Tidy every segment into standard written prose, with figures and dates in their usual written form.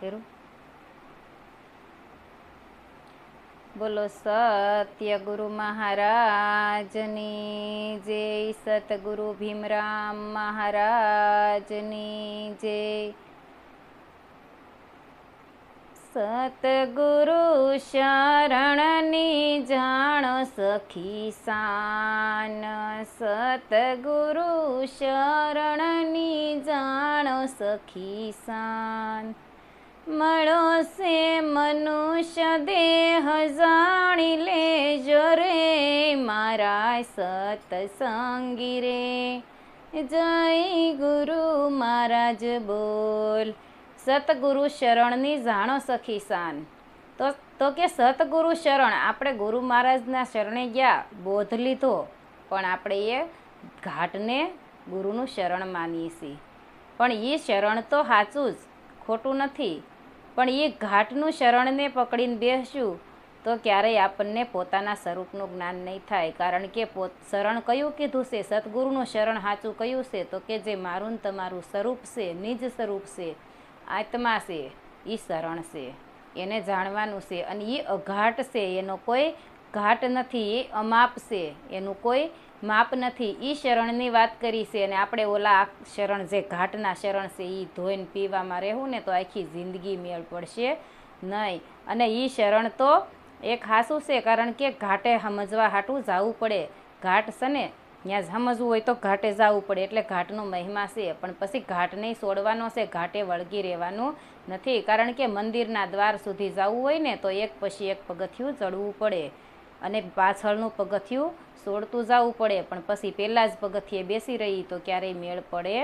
કર્યું. બોલો સત્ય ગુરુ મહારાજની જય, સતગુરુ ભીમરામ મહારાજની જય. સતગુરુ શરણની જાણો સખી શાન, સતગુરુ શરણની જાણો સખી શાન. મળો છે મનુષ્ય દેહ જાણી લેજો રે મારા સતસંગી રે. જય ગુરુ મહારાજ બોલ. સતગુરુ શરણની જાણો સખી શાન. તો કે સતગુરુ શરણ, આપણે ગુરુ મહારાજના શરણે ગયા, બોધ લીધો, પણ આપણે એ ઘાટને ગુરુનું શરણ માનીએ છીએ. પણ એ શરણ તો સાચું જ, ખોટું નથી. પણ એ ઘાટનું શરણને પકડીને બેસશું તો ક્યારેય આપણને પોતાના સ્વરૂપનું જ્ઞાન નહીં થાય. કારણ કે શરણ કયું કીધું છે? સતગુરુનું શરણ સાચું કયું છે? તો કે જે મારું ને તમારું સ્વરૂપ છે, નિજ સ્વરૂપ છે, આત્મા છે, એ શરણ છે. એને જાણવાનું છે. અને એ અઘાટ છે, એનો કોઈ ઘાટ નથી. એ અમાપ છે, એનું કોઈ માપ નથી. એ શરણની વાત કરી છે. અને આપણે ઓલા શરણ જે ઘાટના શરણ છે એ ધોઈને પીવામાં રહેવું ને તો આખી જિંદગી મેળ પડશે નહીં. અને એ શરણ તો એક હાસું છે. કારણ કે ઘાટે સમજવા હાટું જવું પડે. ઘાટ છે ને ત્યાં સમજવું હોય તો ઘાટે જવું પડે. એટલે ઘાટનો મહિમા છે. પણ પછી ઘાટ નહીં છોડવાનો છે, ઘાટે વળગી રહેવાનું નથી. કારણ કે મંદિરના દ્વાર સુધી જવું હોય ને તો એક પછી એક પગથિયું ચડવું પડે અને પાછળનું પગથિયું છોડતું જવું પડે. પણ પછી પહેલાં જ પગથિયે બેસી રહી તો ક્યારેય મેળ પડે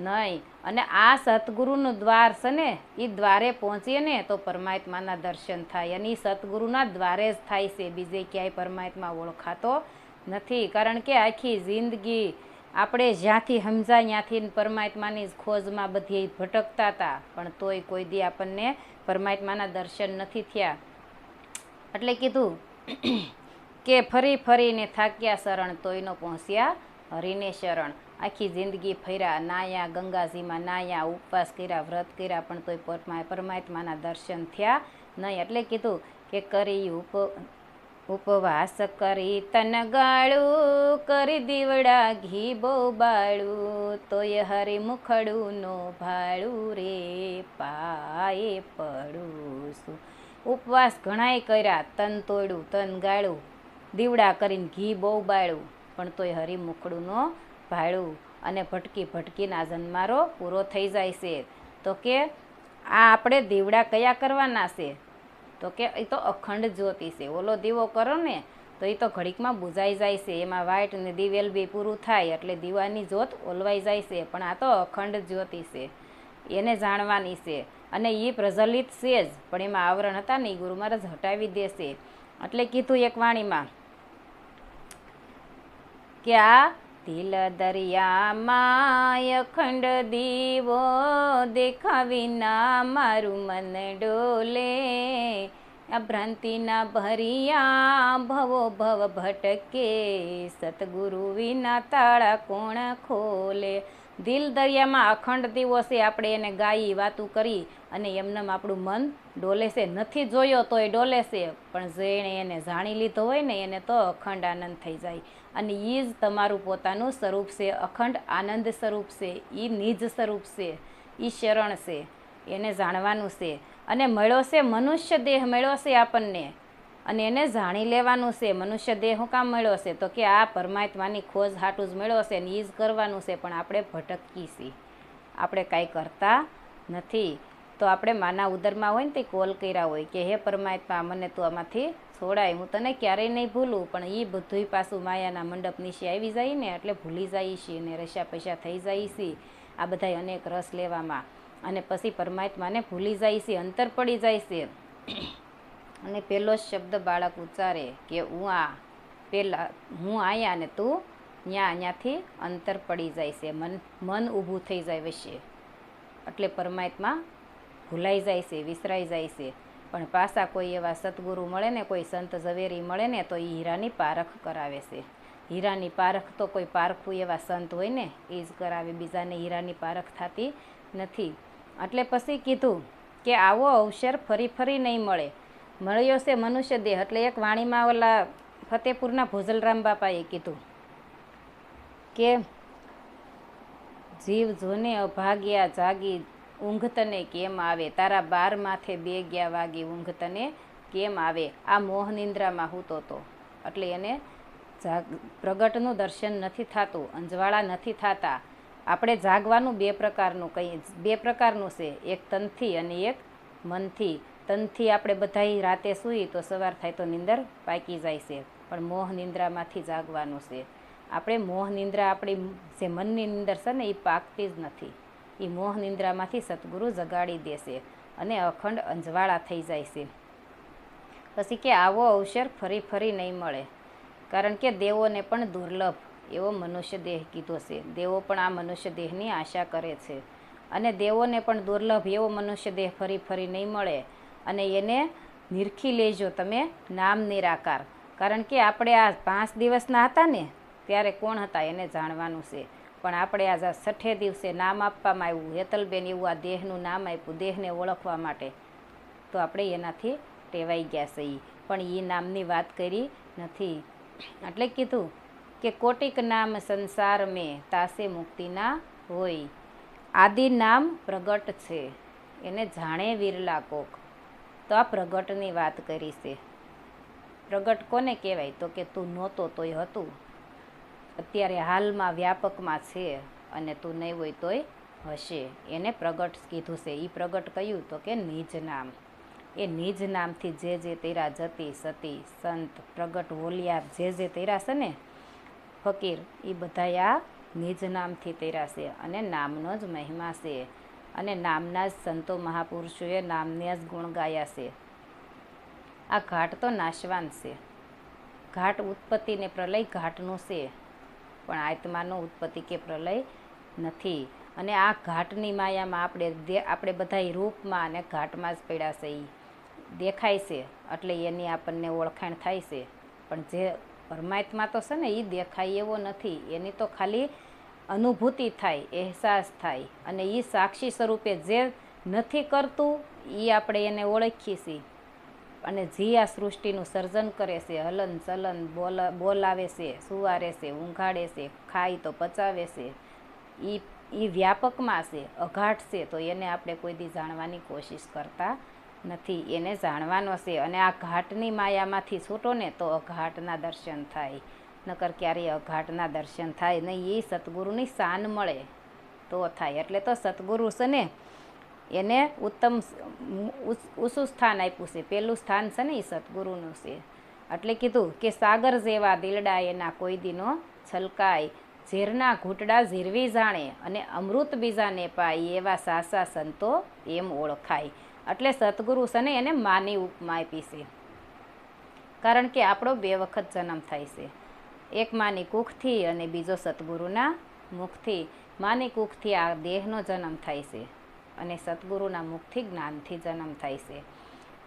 નહીં. અને આ સતગુરુનું દ્વાર છે ને, એ દ્વારે પહોંચીએ ને તો પરમાત્માના દર્શન થાય. અને એ સતગુરુના દ્વારે જ થાય છે, બીજે ક્યાંય પરમાત્મા ઓળખાતો નથી. કારણ કે આખી જિંદગી આપણે જ્યાંથી સમજાય ત્યાંથી પરમાત્માની ખોજમાં બધી ભટકતા હતા, પણ તોય કોઈ દી આપણને પરમાત્માના દર્શન નથી થયા. એટલે કીધું કે ફરી ફરીને થાક્યા શરણ, તોય ન પહોંચ્યા હરિને શરણ. આખી જિંદગી ફર્યા, નાયા, ગંગાજીમાં નાયા, ઉપવાસ કર્યા, વ્રત કર્યા, પણ તોય પરમાત્માના દર્શન થયા નહીં. એટલે કીધું કે કરી ઉપવાસ કરી તન ગાળું, કરી દીવડા ઘી બહુ બાળું, તોય હરી મુખડું નો ભાળું રે પાયે પડું છું. ઉપવાસ ઘણાય કર્યા, તન તોડ્યું, તન ગાળું, દીવડા કરીને ઘી બહુ બાળ્યું, પણ તોય હરી મુખડું નો ભાળું. અને ભટકી ભટકીને આ જન્મારો પૂરો થઈ જાય છે. તો કે આ આપણે દીવડા કયા કરવાના છે? તો કે એ તો અખંડ જ્યોતિ છે. ઓલો દીવો કરો ને તો એ તો ઘડીકમાં બુઝાઈ જાય છે. એમાં વાઇટ ને દિવેલ બી પૂરું થાય એટલે દીવાની જ્યોત ઓલવાઈ જાય છે. પણ આ તો અખંડ જ્યોતિ છે, એને જાણવાની છે. અને એ પ્રજ્વલિત છે જ, પણ એમાં આવરણ હતા ને એ ગુરુ મહારાજ હટાવી દેશે. એટલે કીધું એક વાણીમાં કે આ દિલ દરિયામાં અખંડ દીવો દેખાવીના મારું મન ડોલે, આ ભ્રાંતિના ભરિયા ભવો ભવ ભટકે, સતગુરુ વિના તાળા કોણ ખોલે. દિલ દરિયામાં અખંડ દીવો છે, આપણે એને ગાઈ વાતું કરી અને એમનેમ આપણું મન ડોલે છે. નથી જોયો તોય ડોલે છે, પણ જેણે એને જાણી લીધો હોય ને એને તો અખંડ આનંદ થઈ જાય. અને એ જ તમારું પોતાનું સ્વરૂપ છે, અખંડ આનંદ સ્વરૂપ છે, એ નિજ સ્વરૂપ છે, એ શરણ છે, એને જાણવાનું છે. અને મળ્યો છે મનુષ્ય દેહ મળ્યો છે આપણને, અને એને જાણી લેવાનું છે. મનુષ્ય દેહ શું કામ મળ્યો છે? તો કે આ પરમાત્માની ખોજ હાટું જ મળ્યો છે ને એ જ કરવાનું છે. પણ આપણે ભટકી છીએ, આપણે કાંઈ કરતા નથી. તો આપણે માના ઉદરમાં હોય ને તે કોલ કર્યા હોય કે હે પરમાત્મા, મને તું આમાંથી છોડાય, હું તને ક્યારેય નહીં ભૂલું. પણ એ બધુંય પાછું માયાના મંડપ નીચે આવી જાય ને એટલે ભૂલી જાય છે ને રસ્યા પૈસા થઈ જાય છે આ બધા અનેક રસ લેવામાં. અને પછી પરમાત્માને ભૂલી જાય છે, અંતર પડી જાય છે. અને પહેલો શબ્દ બાળક ઉચ્ચારે કે હું આ, પહેલાં હું આયા ને તું ત્યાંથી અંતર પડી જાય છે, મન ઊભું થઈ જાય વચ્ચે. એટલે પરમાત્મા ભૂલાઈ જાય છે, વિસરાઈ જાય છે. પણ પાછા કોઈ એવા સતગુરુ મળે ને, કોઈ સંત ઝવેરી મળે ને તો એ હીરાની પારખ કરાવે છે. હીરાની પારખ તો કોઈ પારખું એવા સંત હોય ને એ જ કરાવે, બીજાને હીરાની પારખ થતી નથી. એટલે પછી કીધું કે આવો અવસર ફરી ફરી નહીં મળે. મળ્યો છે મનુષ્ય દેહ. એટલે એક વાણીમાં ઓલા ફતેપુરના ભોજલરામ બાપાએ કીધું કે જીવ જોને અભાગ્યા જાગી ઊંઘ તને કેમ આવે, તારા 12 માથે 2 ગયા વાગી ઊંઘ તને કેમ આવે. આ મોહ નિંદ્રામાં હૂતો હતો. એટલે એને પ્રગટનું દર્શન નથી થતું, અંજવાળા નથી થતા. આપણે જાગવાનું 2 પ્રકારનું છે, એક તનથી અને એક મનથી. તનથી આપણે બધાય રાતે સૂઈ તો સવાર થાય તો નિંદર પાકી જાય છે, પણ મોહ નિંદ્રામાંથી જાગવાનું છે. આપણે મોહ નિંદ્રા આપણી જે મનની નિંદર છે ને એ પાકતી જ નથી. એ મોહ નિંદ્રામાંથી સદગુરુ જગાડી દેશે અને અખંડ અંજવાળા થઈ જાય છે. પછી કે આવો અવસર ફરી ફરી નહીં મળે, કારણ કે દેવોને પણ દુર્લભ એવો મનુષ્ય દેહ કીધો છે. દેવો પણ આ મનુષ્ય દેહની આશા કરે છે, અને દેવોને પણ દુર્લભ એવો મનુષ્ય દેહ ફરી ફરી નહીં મળે. અને એને નિરખી લેજો તમે નામ નિરાકાર. કારણ કે આપણે આ 5 દિવસના હતા ને ત્યારે કોણ હતા એને જાણવાનું છે, પણ આપણે આ 6ઠે દિવસે નામ આપવામાં આવ્યું. હેતલબેન એવું આ દેહનું નામ આપ્યું દેહને ઓળખવા માટે, તો આપણે એનાથી ટેવાઈ ગયા છે. પણ એ નામની વાત કરી નથી. એટલે કીધું કે કોટિક નામ સંસાર મેં તાસે મુક્તિ ના હોય. આદિ નામ પ્રગટ છે, એને જાણે વિરલા કોક. તો આ પ્રગટની વાત કરી છે. પ્રગટ કોને કહેવાય? તો કે તું નહોતો તોય હતું, અત્યારે હાલમાં વ્યાપકમાં છે, અને તું નહીં હોય તોય હશે. એને પ્રગટ કીધું છે. એ પ્રગટ કયું? તો કે નિજ નામ. એ નિજ નામથી જે તેરા જતી સતી સંત પ્રગટ હોલિયાર જે તેરા છે ને ફકીર, એ બધા આ નિજ નામથી તેરા છે. અને નામનો જ મહિમા છે, અને નામના જ સંતો મહાપુરુષોએ નામના જ ગુણ ગાયા છે. આ ઘાટ તો નાશવાન છે. ઘાટ ઉત્પત્તિ ને પ્રલય ઘાટનું છે, પણ આત્માનો ઉત્પત્તિ કે પ્રલય નથી. અને આ ઘાટની માયામાં આપણે બધા રૂપમાં અને ઘાટમાં જ પડ્યા છે. એ દેખાય છે એટલે એની આપણને ઓળખાણ થાય છે, પણ જે પરમાત્મા તો છે ને એ દેખાય એવો નથી. એની તો ખાલી અનુભૂતિ થાય, અહેસાસ થાય, અને એ સાક્ષી સ્વરૂપે જે નથી કરતું એ આપણે એને ઓળખીએ છીએ. અને જે આ સૃષ્ટિનું સર્જન કરે છે, હલન ચલન બોલાવે છે, સુવારે છે, ઊંઘાડે છે, ખાય તો પચાવે છે, એ વ્યાપકમાં છે, અઘાટ છે. તો એને આપણે કોઈ દી જાણવાની કોશિશ કરતા નથી. એને જાણવાનો છે. અને આ ઘાટની માયામાંથી છૂટો ને તો અઘાટના દર્શન થાય, નકર ક્યારેય અઘાટના દર્શન થાય નહીં. એ સદગુરુની શાન મળે તો થાય. એટલે તો સદગુરુ છે ને એને ઉત્તમ ઊંચું સ્થાન આપ્યું છે. પહેલું સ્થાન છે ને એ સદગુરુનું છે. એટલે કીધું કે સાગર જેવા દિલડા એના કોઈ દીનો છલકાય, ઝેરના ઘૂંટડા ઝીરવી જાણે, અને અમૃત બીજાને પાય, એવા સાસા સંતો એમ ઓળખાય. એટલે સદગુરુ છે ને એને માની ઉપમા આપી છે. કારણ કે આપણો 2 વખત જન્મ થાય છે, એક માની કુખથી અને બીજો સદગુરુના મુખથી. માની કુખથી આ દેહનો જન્મ થાય છે, અને સદગુરુના મુખથી જ્ઞાનથી જન્મ થાય છે.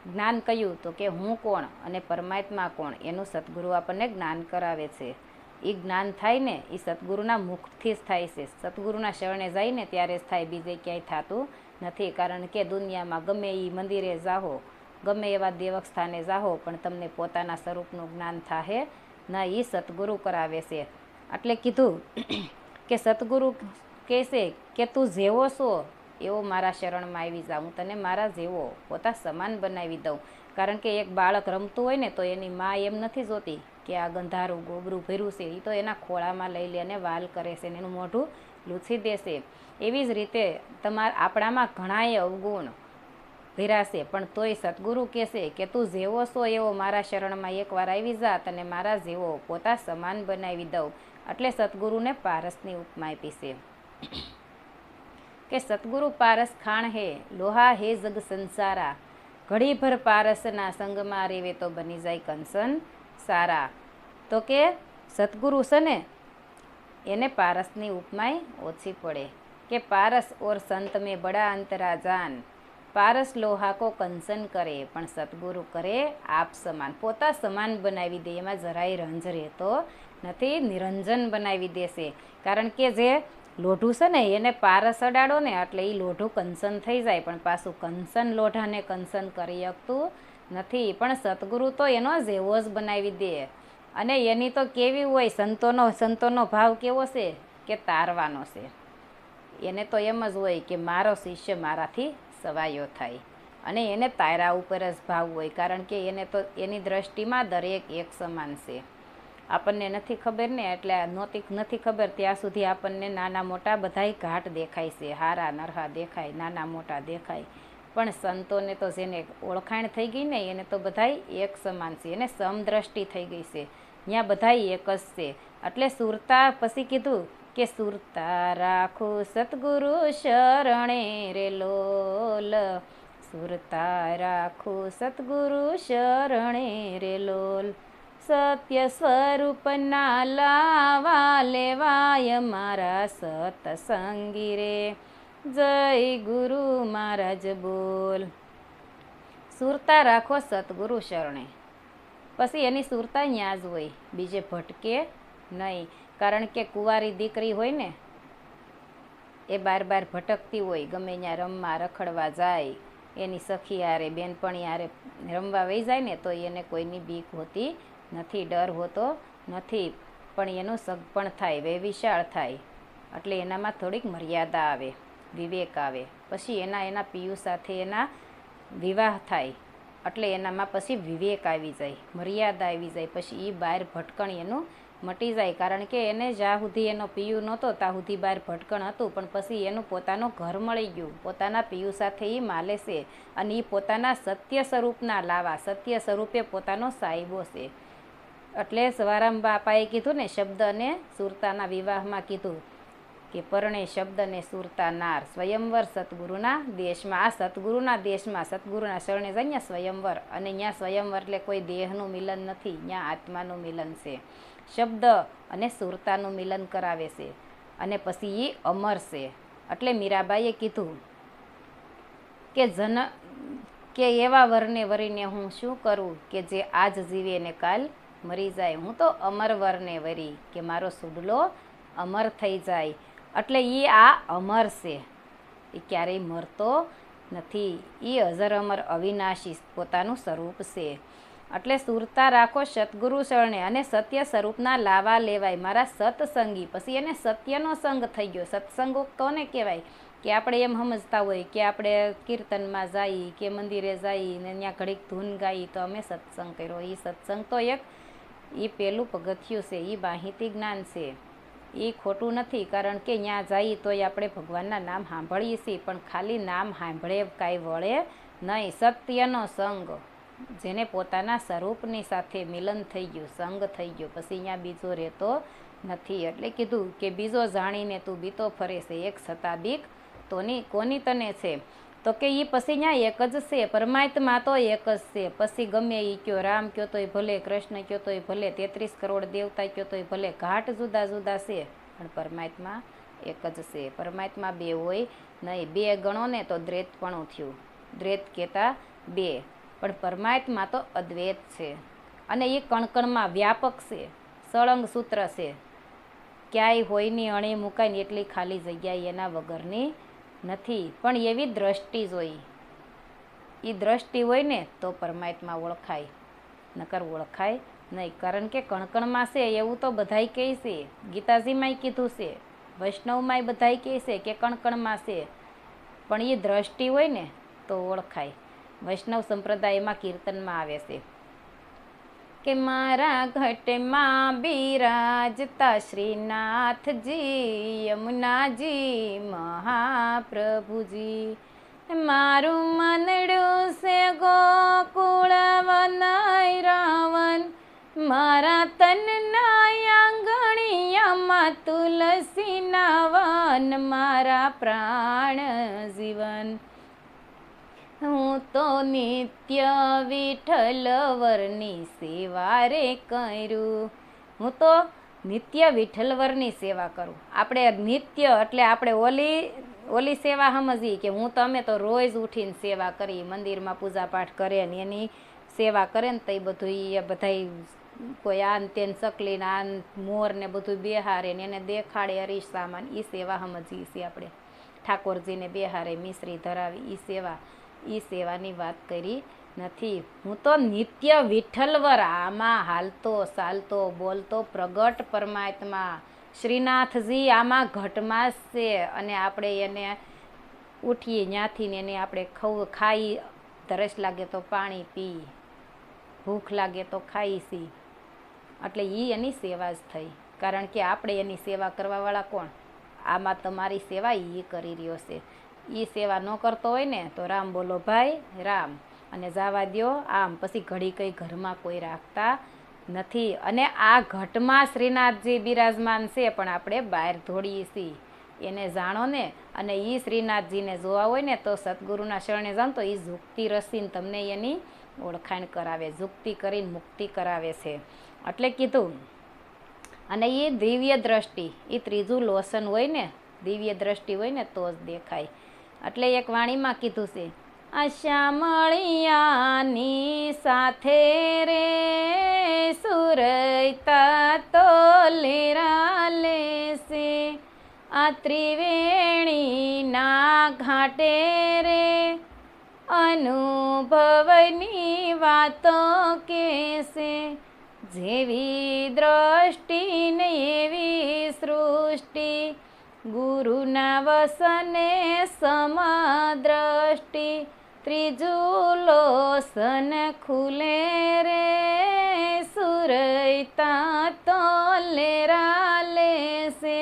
જ્ઞાન કયું? તો કે હું કોણ અને પરમાત્મા કોણ એનું સદગુરુ આપણને જ્ઞાન કરાવે છે. એ જ્ઞાન થાય ને એ સદગુરુના મુખથી જ થાય છે. સદગુરુના શરણે જાય ને ત્યારે જ થાય, બીજે ક્યાંય થતું નથી. કારણ કે દુનિયામાં ગમે એ મંદિરે જાઓ, ગમે એવા દેવક સ્થાને જાઓ, પણ તમને પોતાના સ્વરૂપનું જ્ઞાન થાય ના. એ સદગુરુ કરાવે છે. એટલે કીધું કે સદગુરુ કહેશે કે તું જેવો છો એવો મારા શરણમાં આવી જા, હું તને મારા જેવો પોતા સમાન બનાવી દઉં. કારણ કે એક બાળક રમતું હોય ને તો એની મા એમ નથી જોતી કે આ ગંધારું ગોબરું ભર્યું છે, એ તો એના ખોળામાં લઈ લે અને વાલ કરે છે, એનું મોઢું લૂછી દેશે. એવી જ રીતે આપણામાં ઘણાય અવગુણ ભર્યા છે, પણ તોય સદગુરુ કહેશે કે તું જેવો છો એવો મારા શરણમાં એકવાર આવી જા, તને મારા જેવો પોતા સમાન બનાવી દઉં. એટલે સદગુરુને પારસની ઉપમા આપી છે કે સતગુરુ પારસ ખાણ હે, લોહા હે જગ સંસારા, ઘડીભર પારસના સંગમાં રેવે તો બની જાય કંસન સારા. તો કે સતગુરુ છે ને એને પારસની ઉપમાય ઓછી પડે કે પારસ ઓર સંત મેં બડા અંતરા જાન, પારસ લોહા કો કંસન કરે, પણ સતગુરુ કરે આપ સમાન, પોતા સમાન બનાવી દે. એમાં જરાય રંજ રહેતો નથી, નિરંજન બનાવી દેશે. કારણ કે જે લોઢું છે ને એને પારસ અડાડો ને એટલે એ લોઢું કંસન થઈ જાય, પણ પાછું કંસન લોઢાને કંસન કરી શકતું નથી. પણ સતગુરુ તો એનો જેવો જ બનાવી દે. અને એની તો કેવી હોય, સંતોનો ભાવ કેવો છે કે તારવાનો છે. એને તો એમ જ હોય કે મારો શિષ્ય મારાથી સવાયો થાય, અને એને તારા ઉપર જ ભાવ હોય, કારણ કે એને તો એની દ્રષ્ટિમાં દરેક એક સમાન છે. આપણને નથી ખબર ને, એટલે નથી ખબર ત્યાં સુધી આપણને નાના મોટા બધાય ઘાટ દેખાય છે, હારા નરહા દેખાય, નાના મોટા દેખાય. પણ સંતોને તો જેને ઓળખાણ થઈ ગઈ ને એને તો બધાય એક સમાન છે, એને સમદ્રષ્ટિ થઈ ગઈ છે, ત્યાં બધાય એક જ છે. એટલે સુરતા પછી કીધું કે સુરતા રાખો સતગુરુ શરણે રે લોલ, સુરતા રાખો સતગુરુ શરણે રે લોલ, સત્ય સ્વરૂપના લાવા લેવાય મારા સતસંગી રે, જય ગુરુ મહારાજ બોલ. સુરતા રાખો સતગુરુ શરણે, પછી એની સુરતા ન્યા જ હોય, બીજે ભટકે નહીં. કારણ કે કુંવારી દીકરી હોય ને એ બાર ભટકતી હોય, ગમે ત્યાં રમવા રખડવા જાય, એની સખી હારે બેનપણી હારે રમવા વહી જાય ને તો એને કોઈની બીક હોતી નથી, ડર હોતો નથી. પણ એનું સગપણ થાય, વેવિશાળ થાય, એટલે એનામાં થોડીક મર્યાદા આવે, વિવેક આવે. પછી એના પિયુ સાથે એના વિવાહ થાય, એટલે એનામાં પછી વિવેક આવી જાય, મર્યાદા આવી જાય. પછી એ બહાર ભટકણ એનું મટી જાય, કારણ કે એને જ્યાં સુધી એનો પિયુ નહોતો ત્યાં સુધી બહાર ભટકણ હતું, પણ પછી એનું પોતાનું ઘર મળી ગયું, પોતાના પિયુ સાથે એ માલે છે, અને એ પોતાના સત્ય સ્વરૂપના લાવા, સત્ય સ્વરૂપે પોતાનો સાહેબો છે. એટલે સવારામ બાપાએ કીધું ને, શબ્દ અને સુરતાના વિવાહમાં કીધું કે પરણે શબ્દ ને સુરતા નાર, સ્વયંવર સતગુરુના દેશમાં. આ સતગુરુના દેશમાં, સતગુરુના શરણે જાય ત્યાં સ્વયંવર, અને ત્યાં સ્વયંવર એટલે કોઈ દેહનું મિલન નથી, ત્યાં આત્માનું મિલન છે. શબ્દ અને સુરતાનું મિલન કરાવે છે, અને પછી એ અમર છે. એટલે મીરાબાઈએ કીધું કે એવા વરને વરીને હું શું કરું કે જે આજ જીવે ને કાલ મરી જાય. હું તો અમર વરને વરી કે મારો સુડલો અમર થઈ જાય. એટલે એ આ અમર છે, એ ક્યારેય મરતો નથી, એ અજર અમર અવિનાશી પોતાનું સ્વરૂપ છે. એટલે સુરતા રાખો સતગુરુ શરણે, અને સત્ય સ્વરૂપના લાવા લેવાય મારા સત્સંગી. પછી એને સત્યનો સંગ થઈ ગયો. સત્સંગ કોને કહેવાય કે આપણે એમ સમજતા હોય કે આપણે કીર્તનમાં જઈએ કે મંદિરે જઈએ ને ત્યાં ઘડીક ધૂન ગાઈ તો અમે સત્સંગ કર્યો. એ સત્સંગ તો એ પેલું પગથિયું છે, એ માહિતી જ્ઞાન છે. એ ખોટું નથી, કારણ કે ત્યાં જઈએ તોય આપણે ભગવાનના નામ સાંભળીએ છીએ, પણ ખાલી નામ સાંભળે કાંઈ વળે નહીં. સત્યનો સંગ, જેને પોતાના સ્વરૂપની સાથે મિલન થઈ ગયું, સંગ થઈ ગયો, પછી અહીંયા બીજો રહેતો નથી. એટલે કીધું કે બીજો જાણીને તું બીતો ફરે છે, એક છતાં બીક કોની તને છે? તો કે એ પછી અહીંયા એક જ છે, પરમાત્મા તો એક જ છે. પછી ગમે એ કયો, રામ કયો તોય ભલે, કૃષ્ણ કયો તોય ભલે, 33 કરોડ દેવતા કયો તોય ભલે, ઘાટ જુદા જુદા છે, પણ પરમાત્મા એક જ છે. પરમાત્મા બે હોય નહીં. બે ગણો ને તો દ્વૈતપણું થયું, દ્વૈત કહેતા બે, પણ પરમાત્મા તો અદ્વૈત છે. અને એ કણકણમાં વ્યાપક છે, સળંગ સૂત્ર છે, ક્યાંય હોયની અણે મુકાય ને એટલી ખાલી જગ્યા એના વગરની નથી. પણ એવી દ્રષ્ટિ જોઈ, એ દ્રષ્ટિ હોય ને તો પરમાત્મા ઓળખાય, નકર ઓળખાય નહીં. કારણ કે કણકણમાં છે એવું તો બધાય કહે છે, ગીતાજીમાંય કીધું છે, વૈષ્ણવમાંય બધાય કહે છે કે કણકણમાં છે, પણ એ દ્રષ્ટિ હોય ને તો ઓળખાય. વૈષ્ણવ સંપ્રદાયમાં કીર્તનમાં આવે છે કે મારા ઘટમાં બિરાજતા શ્રીનાથજી, યમુનાજી, મહાપ્રભુજી, મારું મનડું છે ગોકુળ વનાય રાવણ, મારા તનના આંગણિયામાં તુલસીના વન, મારા પ્રાણ જીવન. હું તો નિત્ય વિઠ્ઠલ વરની સેવા રે કરું, હું તો નિત્ય વિઠ્ઠલ વરની સેવા કરું. આપણે નિત્ય એટલે આપણે ઓલી સેવા સમજીએ કે હું તમે તો રોજ ઉઠીને સેવા કરી, મંદિરમાં પૂજા પાઠ કરે ને એની સેવા કરે ને તો એ બધું એ બધાય કોઈ આન તેન ચકલી ને આન મોર ને બધું બેહારે ને એને દેખાડે અરીસામાં, એ સેવા સમજીએ છીએ આપણે. ઠાકોરજીને બેહારે મિશ્રી ધરાવી, એ સેવાની વાત કરી નથી. હું તો નિત્ય વિઠ્ઠલવર, આમાં હાલતો ચાલતો બોલતો પ્રગટ પરમાત્મા શ્રીનાથજી આમાં ઘટમાં જ છે. અને આપણે એને ઉઠીએ ત્યાંથી ને એને આપણે ખાઈ, તરસ લાગે તો પાણી પી, ભૂખ લાગે તો ખાઈશી, એટલે એ એની સેવા જ થઈ. કારણ કે આપણે એની સેવા કરવાવાળા કોણ? આમાં તમારી સેવા એ કરી રહ્યો છે. એ સેવા ન કરતો હોય ને તો રામ બોલો ભાઈ રામ, અને જવા દ્યો આમ. પછી ઘડી કઈ ઘરમાં કોઈ રાખતા નથી. અને આ ઘટમાં શ્રીનાથજી બિરાજમાન છે, પણ આપણે બહાર દોડીએ છીએ. એને જાણો ને. અને એ શ્રીનાથજીને જોવા હોય ને તો સદગુરુના શરણે જાઓ તો એ ઝુકતી રસીને તમને એની ઓળખાણ કરાવે, ઝુકતી કરીને મુક્તિ કરાવે છે. એટલે કીધું. અને એ દિવ્ય દ્રષ્ટિ, એ ત્રીજું લોસન હોય ને, દિવ્ય દ્રષ્ટિ હોય ને તો જ દેખાય. એટલે એક વાણીમાં કીધું છે, આ શ્યામળિયાની સાથે રે સુરતા તો લેરા લેશે, આ ત્રિવેણીના ઘાટે રે અનુભવની વાતો કહેશે. જેવી દ્રષ્ટિ ને એવી સૃષ્ટિ, ગુરુના વસને સમદ્રષ્ટિ, ત્રીજું લોસન ખુલે રે સુરતા તો લેરા લેશે.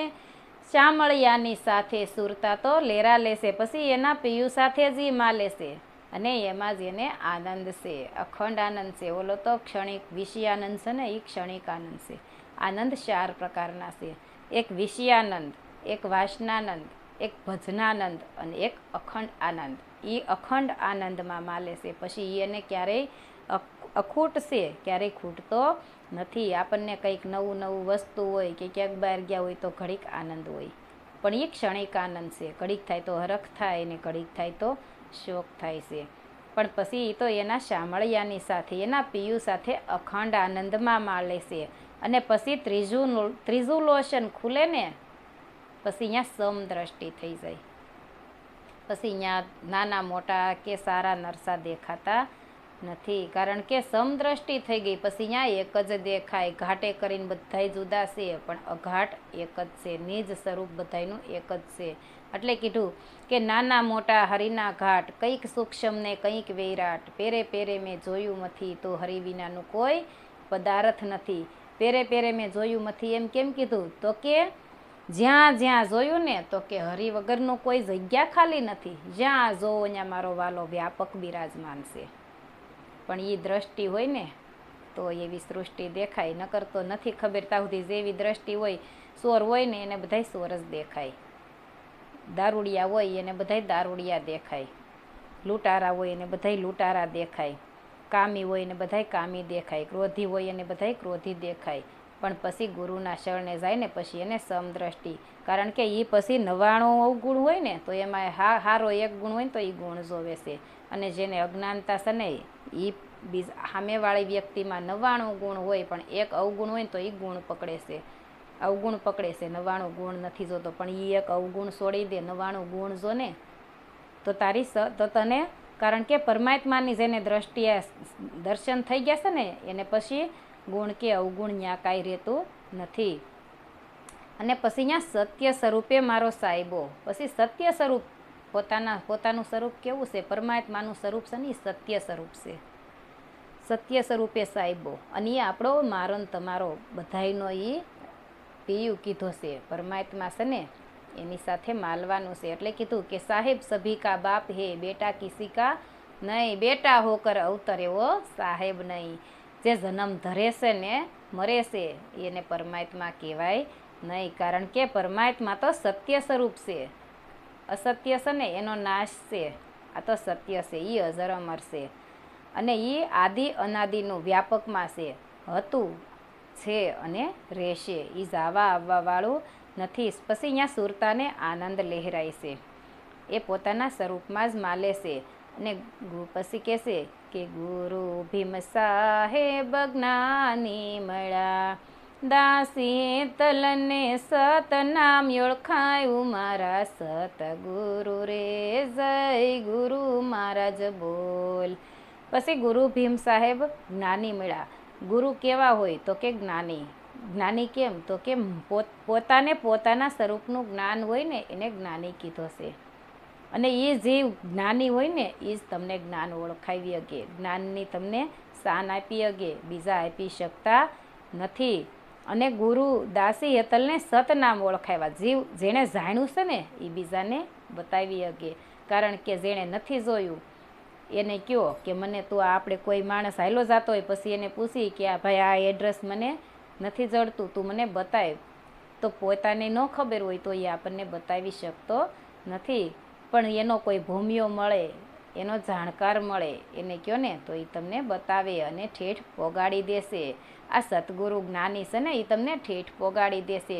શામળિયાની સાથે સુરતા તો લેરા લેશે, પછી એના પિયુ સાથે જ માલે છે. અને એમાં જ એને આનંદ છે, અખંડ આનંદ છે. ઓલો તો ક્ષણિક વિષયાનંદ છે ને, એ ક્ષણિક આનંદ છે. આનંદ 4 પ્રકારના છે. એક વિષયાનંદ, એક વાસનાનંદ, એક ભજનાનંદ અને એક અખંડ આનંદ. એ અખંડ આનંદમાં માલે છે. પછી એને ક્યારેય અખૂટ છે, ક્યારેય ખૂટતો નથી. આપણને કંઈક નવું નવું વસ્તુ હોય કે ક્યાંક બહાર ગયા હોય તો ઘડીક આનંદ હોય, પણ એ ક્ષણિક આનંદ છે. ઘડીક થાય તો હરખ થાય ને ઘડીક થાય તો શોક થાય છે. પણ પછી એ તો એના શામળિયાની સાથે, એના પિયુ સાથે અખંડ આનંદમાં માલે છે. અને પછી ત્રીજું લોશન ખુલે ને, પછી અહીંયા સમદ્રષ્ટિ થઈ જાય. પછી અહીંયા નાના મોટા કે સારા નરસા દેખાતા નથી, કારણ કે સમદ્રષ્ટિ થઈ ગઈ. પછી અહીંયા એક જ દેખાય. ઘાટે કરીને બધાય જુદા છે, પણ અઘાટ એક જ છે. નિજ સ્વરૂપ બધાયનું એક જ છે. એટલે કીધું કે નાના મોટા હરિના ઘાટ, કંઈક સૂક્ષ્મ ને કંઈક વૈરાટ, પેરે પેરે મેં જોયું નથી તો હરિ વિનાનું કોઈ પદાર્થ નથી. પેરે પેરે મેં જોયું નથી એમ કેમ કીધું? તો કે જ્યાં જ્યાં જોયું ને તો કે હરિ વગરનું કોઈ જગ્યા ખાલી નથી. જ્યાં જોવો ત્યાં મારો વાલો વ્યાપક બિરાજમાન છે. પણ એ દ્રષ્ટિ હોય ને તો એવી સૃષ્ટિ દેખાય. નકર તો નથી ખબર ત્યાં સુધી. જેવી દ્રષ્ટિ હોય, સોર હોય ને એને બધાય સોર જ દેખાય. દારૂડિયા હોય એને બધાય દારૂડિયા દેખાય. લૂંટારા હોય એને બધાય લૂંટારા દેખાય. કામી હોય એને બધાય કામી દેખાય. ક્રોધી હોય એને બધાય ક્રોધી દેખાય. પણ પછી ગુરુના શરણે જાય ને પછી એને સમદ્રષ્ટિ. કારણ કે એ પછી 99 અવગુણ હોય ને તો એમાં હારો એક ગુણ હોય ને તો એ ગુણ જોવે છે. અને જેને અજ્ઞાનતા છે ને, એ સામેવાળી વ્યક્તિમાં 99 ગુણ હોય પણ એક અવગુણ હોય ને તો એ ગુણ પકડે છે, અવગુણ પકડે છે. 99 ગુણ નથી જોતો, પણ એ એક અવગુણ છોડી દે, 99 ગુણ જો ને તો તો તને, કારણ કે પરમાત્માની જેને દ્રષ્ટિએ દર્શન થઈ ગયા છે ને એને પછી ગુણ કે અવગુણ ત્યાં કાંઈ રહેતું નથી. અને પછી અહીંયા સત્ય સ્વરૂપે મારો સાહેબો. પછી સત્ય સ્વરૂપ, પોતાનું સ્વરૂપ કેવું છે? પરમાત્માનું સ્વરૂપ છે ને એ સત્ય સ્વરૂપ છે. સત્ય સ્વરૂપે સાહેબો. અને એ આપણો મારો ને તમારો બધાયનો એ પિયુ કીધો છે. પરમાત્મા છે ને એની સાથે માલવાનું છે. એટલે કીધું કે સાહેબ સભી કા બાપ હે, બેટા કિસી કા નહીં, બેટા હોકર અવતરે વો સાહેબ નહીં. જે જન્મ ધરે છે ને મરે છે એને પરમાત્મા કહેવાય નહીં. કારણ કે પરમાત્મા તો સત્ય સ્વરૂપ છે. અસત્ય છે ને એનો નાશ છે. આ તો સત્ય છે, એ અજર અમર છે. અને એ આદિ અનાદિનું વ્યાપકમાં છે, હતું, છે અને રહેશે. એ જાવા આવવાવાળું નથી. પછી અહીંયા સુરતાને આનંદ લહેરાય છે. એ પોતાના સ્વરૂપમાં જ માલે છે. અને પછી કહેશે કે ગુરુ ભીમ સાહેબ જ્ઞાની મળ્યા, દાસી તલને સતનામ ઓળખાયું મારા સતગુરુ રે, જય ગુરુ મહારાજ બોલ. પછી ગુરુ ભીમ સાહેબ જ્ઞાની મળ્યા. ગુરુ કેવા હોય તો કે જ્ઞાની. જ્ઞાની કેમ તો કે પોતાને પોતાના સ્વરૂપનું જ્ઞાન હોય ને એને જ્ઞાની કીધો છે. અને એ જે જ્ઞાની હોય ને એ જ તમને જ્ઞાન ઓળખાવી શકે, જ્ઞાનની તમને શાન આપી શકે, બીજા આપી શકતા નથી. અને ગુરુ દાસી હેતલને સતનામ ઓળખાવ્યા. જીવ જેણે જાણ્યું છે ને એ બીજાને બતાવી શકે. કારણ કે જેણે નથી જોયું એને કહો કે મને તું આપણે કોઈ માણસ હાલો જતો હોય પછી એને પૂછી કે આ ભાઈ આ એડ્રેસ મને નથી જડતું, તું મને બતાવ, તો પોતાને ન ખબર હોય તો એ આપણને બતાવી શકતો નથી. પણ એનો કોઈ ભૂમિયો મળે, એનો જાણકાર મળે એને કહો ને તો એ તમને બતાવે અને ઠેઠ પોગાડી દેશે. આ સતગુરુ જ્ઞાની છે ને એ તમને ઠેઠ પોગાડી દેશે.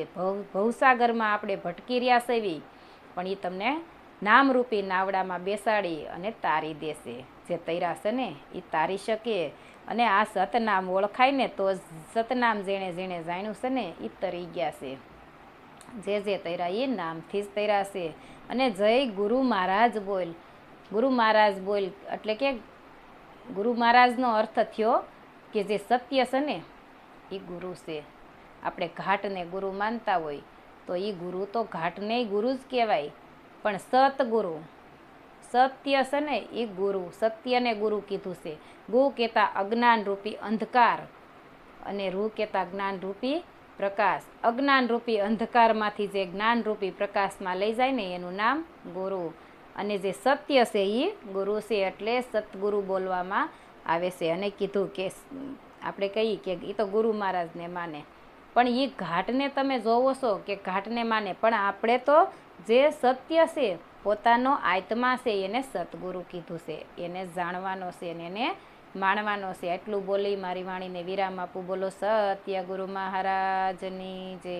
ભવસાગરમાં આપણે ભટકી રહ્યા છે એવી પણ એ તમને નામરૂપી નાવડામાં બેસાડી અને તારી દેશે. જે તૈરા છે ને એ તારી શકે. અને આ સતનામ ઓળખાય ને તો સતનામ જેણે જેણે જાણ્યું છે ને એ તરી ગયા છે. જે તૈરા એ નામથી જ તૈરા છે. અને જય ગુરુ મહારાજ બોલ. ગુરુ મહારાજ બોલ એટલે કે ગુરુ મહારાજનો અર્થ થયો કે જે સત્ય છે ને એ ગુરુ છે. આપણે ઘાટને ગુરુ માનતા હોય તો એ ગુરુ તો ઘાટને ગુરુ જ કહેવાય. પણ સતગુરુ સત્ય છે ને એ ગુરુ, સત્યને ગુરુ કીધું છે. ગુ કહેતા અજ્ઞાનરૂપી અંધકાર અને રૂ કહેતા જ્ઞાનરૂપી પ્રકાશ. અજ્ઞાનરૂપી અંધકારમાંથી જે જ્ઞાનરૂપી પ્રકાશમાં લઈ જાય ને એનું નામ ગુરુ. અને જે સત્ય છે એ ગુરુ છે. એટલે સતગુરુ બોલવામાં આવે છે. અને કીધું કે આપણે કહીએ કે એ તો ગુરુ મહારાજને માને, પણ એ ઘાટને તમે જોવો છો કે ઘાટને માને, પણ આપણે તો જે સત્ય છે પોતાનો આત્મા છે એને સતગુરુ કીધું છે. એને જાણવાનો છે અને એને માણવાનો છે. એટલું બોલી મારી વાણીને વિરામ આપું. બોલો સત્ય ગુરુ મહારાજની જય.